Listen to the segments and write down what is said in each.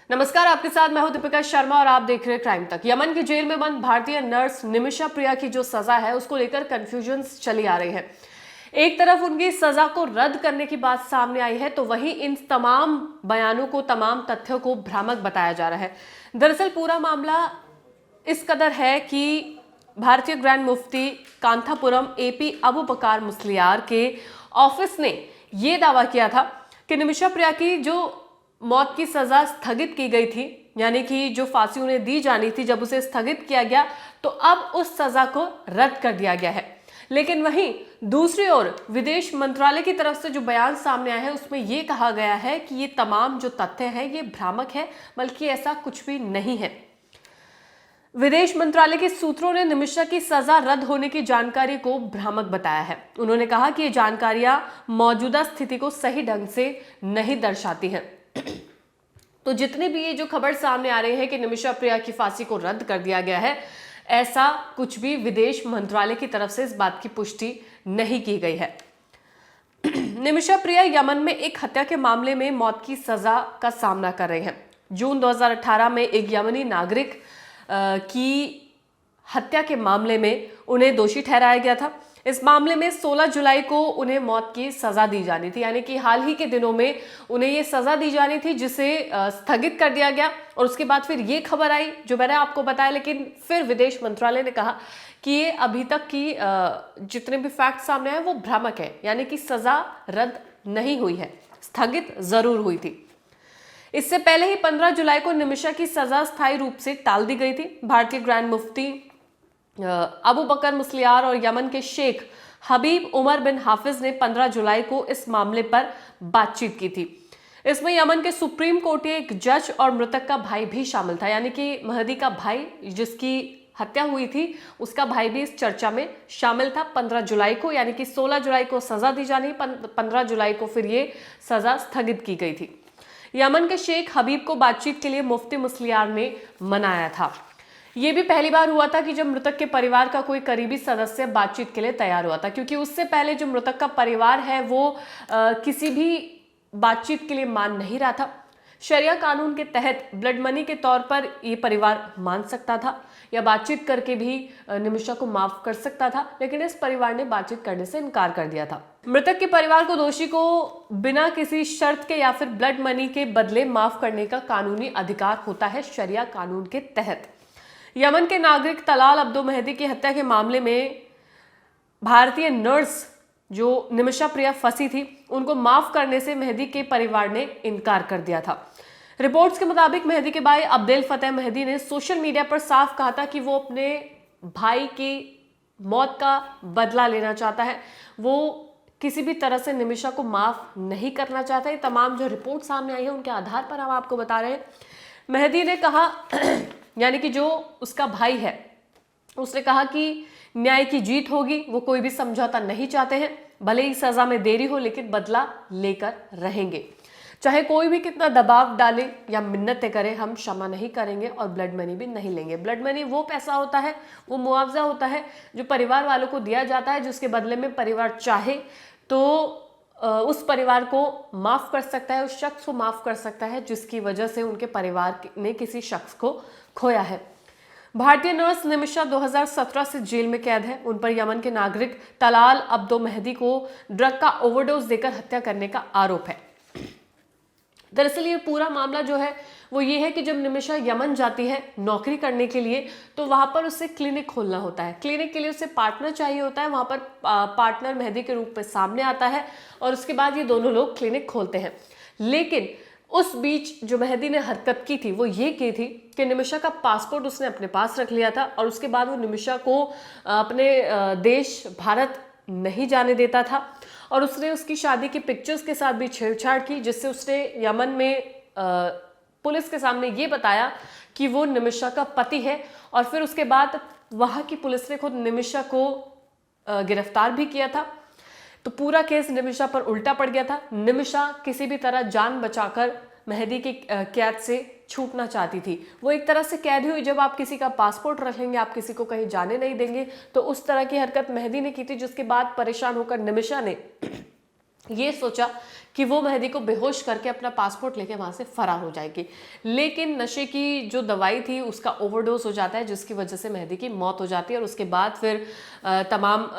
नमस्कार, आपके साथ मैं हूं दीपिका शर्मा और आप देख रहे हैं क्राइम तक। यमन की जेल में बंद भारतीय नर्स निमिषा प्रिया की जो सजा है उसको लेकर कंफ्यूजन्स चली आ रही है। एक तरफ उनकी सजा को रद्द करने की बात सामने आई है, तो वहीं इन तमाम बयानों को, तमाम तथ्यों को भ्रामक बताया जा रहा है। दरअसल पूरा मामला इस कदर है कि भारतीय ग्रैंड मुफ्ती कांथापुरम एपी अबू बकार मुस्लियार के ऑफिस ने यह दावा किया था कि निमिषा प्रिया की जो मौत की सजा स्थगित की गई थी, यानी कि जो फांसी उन्हें दी जानी थी, जब उसे स्थगित किया गया तो अब उस सजा को रद्द कर दिया गया है। लेकिन वहीं दूसरी ओर विदेश मंत्रालय की तरफ से जो बयान सामने आया है उसमें यह कहा गया है कि ये तमाम जो तथ्य हैं ये भ्रामक है, बल्कि ऐसा कुछ भी नहीं है। विदेश मंत्रालय के सूत्रों ने निमिषा की सजा रद्द होने की जानकारी को भ्रामक बताया है। उन्होंने कहा कि ये जानकारियां मौजूदा स्थिति को सही ढंग से नहीं दर्शाती हैं। तो जितने भी ये जो खबर सामने आ रही है कि निमिषा प्रिया की फांसी को रद्द कर दिया गया है, ऐसा कुछ भी विदेश मंत्रालय की तरफ से इस बात की पुष्टि नहीं की गई है। निमिषा प्रिया यमन में एक हत्या के मामले में मौत की सजा का सामना कर रहे हैं। जून 2018 में एक यमनी नागरिक की हत्या के मामले में उन्हें दोषी ठहराया गया था। इस मामले में 16 जुलाई को उन्हें मौत की सजा दी जानी थी, यानी कि हाल ही के दिनों में उन्हें ये सजा दी जानी थी, जिसे स्थगित कर दिया गया। और उसके बाद फिर ये खबर आई जो मैंने आपको बताया, लेकिन फिर विदेश मंत्रालय ने कहा कि ये अभी तक की जितने भी फैक्ट सामने आए वो भ्रामक है, यानी कि सजा रद्द नहीं हुई है, स्थगित जरूर हुई थी। इससे पहले ही 15 जुलाई को निमिषा की सजा स्थायी रूप से टाल दी गई थी। भारतीय ग्रैंड मुफ्ती अबू बकर मुस्लियार और यमन के शेख हबीब उमर बिन हाफिज ने 15 जुलाई को इस मामले पर बातचीत की थी। इसमें यमन के सुप्रीम कोर्ट के एक जज और मृतक का भाई भी शामिल था, यानी कि महदी का भाई जिसकी हत्या हुई थी उसका भाई भी इस चर्चा में शामिल था। 15 जुलाई को, यानी कि 16 जुलाई को सजा दी जानी, 15 जुलाई को फिर ये सजा स्थगित की गई थी। यमन के शेख हबीब को बातचीत के लिए मुफ्ती मुस्लियार ने मनाया था। यह भी पहली बार हुआ था कि जब मृतक के परिवार का कोई करीबी सदस्य बातचीत के लिए तैयार हुआ था, क्योंकि उससे पहले जो मृतक का परिवार है वो किसी भी बातचीत के लिए मान नहीं रहा था। शरिया कानून के तहत ब्लड मनी के तौर पर यह परिवार मान सकता था या बातचीत करके भी निमिषा को माफ कर सकता था, लेकिन इस परिवार ने बातचीत करने से इनकार कर दिया था। मृतक के परिवार को दोषी को बिना किसी शर्त के या फिर ब्लड मनी के बदले माफ करने का कानूनी अधिकार होता है शरिया कानून के तहत। यमन के नागरिक तलाल अब्दो मेहदी की हत्या के मामले में भारतीय नर्स जो निमिषा प्रिया फंसी थी उनको माफ करने से मेहदी के परिवार ने इनकार कर दिया था। रिपोर्ट्स के मुताबिक मेहदी के भाई अब्देल फतेह मेहदी ने सोशल मीडिया पर साफ कहा था कि वो अपने भाई की मौत का बदला लेना चाहता है, वो किसी भी तरह से निमिषा को माफ नहीं करना चाहता। ये तमाम जो रिपोर्ट सामने आई है उनके आधार पर हम आपको बता रहे हैं। मेहदी ने कहा यानी कि जो उसका भाई है उसने कहा कि न्याय की जीत होगी, वो कोई भी समझौता नहीं चाहते हैं, भले ही सजा में देरी हो लेकिन बदला लेकर रहेंगे, चाहे कोई भी कितना दबाव डाले या मिन्नतें करे, हम क्षमा नहीं करेंगे और ब्लड मनी भी नहीं लेंगे। ब्लड मनी वो पैसा होता है, वो मुआवजा होता है जो परिवार वालों को दिया जाता है, जिसके बदले में परिवार चाहे तो उस परिवार को माफ कर सकता है, उस शख्स को माफ कर सकता है जिसकी वजह से उनके परिवार ने किसी शख्स को खोया है। भारतीय नर्स निमिषा 2017 से जेल में कैद है। उन पर यमन के नागरिक तलाल अब्दो मेहदी को ड्रग का ओवरडोज देकर हत्या करने का आरोप है। दरअसल ये पूरा मामला जो है वो ये है कि जब निमिषा यमन जाती है नौकरी करने के लिए तो वहां पर उसे क्लिनिक खोलना होता है। क्लिनिक के लिए उसे पार्टनर चाहिए होता है। वहां पर पार्टनर मेहदी के रूप में सामने आता है और उसके बाद ये दोनों लोग क्लिनिक खोलते हैं। लेकिन उस बीच जो मेहदी ने हरकत की थी वो ये की थी कि निमिषा का पासपोर्ट उसने अपने पास रख लिया था और उसके बाद वो निमिषा को अपने देश भारत नहीं जाने देता था और उसने उसकी शादी की पिक्चर्स के साथ भी छेड़छाड़ की, जिससे उसने यमन में पुलिस के सामने ये बताया कि वो निमिषा का पति है। और फिर उसके बाद वहां की पुलिस ने खुद निमिषा को गिरफ्तार भी किया था। तो पूरा केस निमिषा पर उल्टा पड़ गया था। निमिषा किसी भी तरह जान बचाकर मेहदी की कैद से छूटना चाहती थी। वो एक तरह से कैद हुई। जब आप किसी का पासपोर्ट रखेंगे, आप किसी को कहीं जाने नहीं देंगे, तो उस तरह की हरकत मेहदी ने की थी, जिसके बाद परेशान होकर निमिषा ने ये सोचा कि वो मेहदी को बेहोश करके अपना पासपोर्ट लेके वहाँ से फरार हो जाएगी, लेकिन नशे की जो दवाई थी उसका ओवरडोज हो जाता है, जिसकी वजह से मेहदी की मौत हो जाती है। और उसके बाद फिर तमाम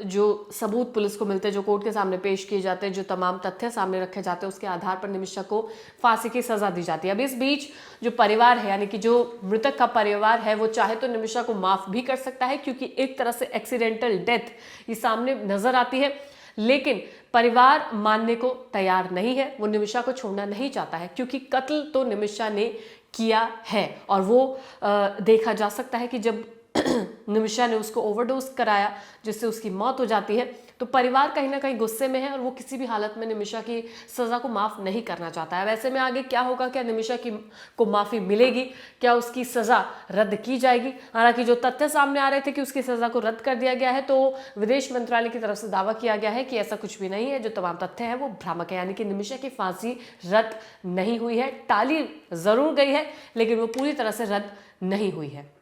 जो सबूत पुलिस को मिलते हैं, जो कोर्ट के सामने पेश किए जाते हैं, जो तमाम तथ्य सामने रखे जाते हैं, उसके आधार पर निमिषा को फांसी की सजा दी जाती है। अब इस बीच जो परिवार है, यानी कि जो मृतक का परिवार है, वो चाहे तो निमिषा को माफ भी कर सकता है, क्योंकि एक तरह से एक्सीडेंटल डेथ ये सामने नजर आती है, लेकिन परिवार मानने को तैयार नहीं है। वो निमिषा को छोड़ना नहीं चाहता है, क्योंकि कत्ल तो निमिषा ने किया है। और वो देखा जा सकता है कि जब निमिषा ने उसको ओवरडोज कराया जिससे उसकी मौत हो जाती है, तो परिवार कहीं ना कहीं गुस्से में है और वो किसी भी हालत में निमिषा की सजा को माफ नहीं करना चाहता है। वैसे में आगे क्या होगा, क्या निमिषा को माफी मिलेगी, क्या उसकी सजा रद्द की जाएगी? हालांकि जो तथ्य सामने आ रहे थे कि उसकी सजा को रद्द कर दिया गया है, तो विदेश मंत्रालय की तरफ से दावा किया गया है कि ऐसा कुछ भी नहीं है। जो तमाम तथ्य है वो भ्रामक है, यानी कि निमिषा की फांसी रद्द नहीं हुई है, टाली जरूर गई है, लेकिन वो पूरी तरह से रद्द नहीं हुई है।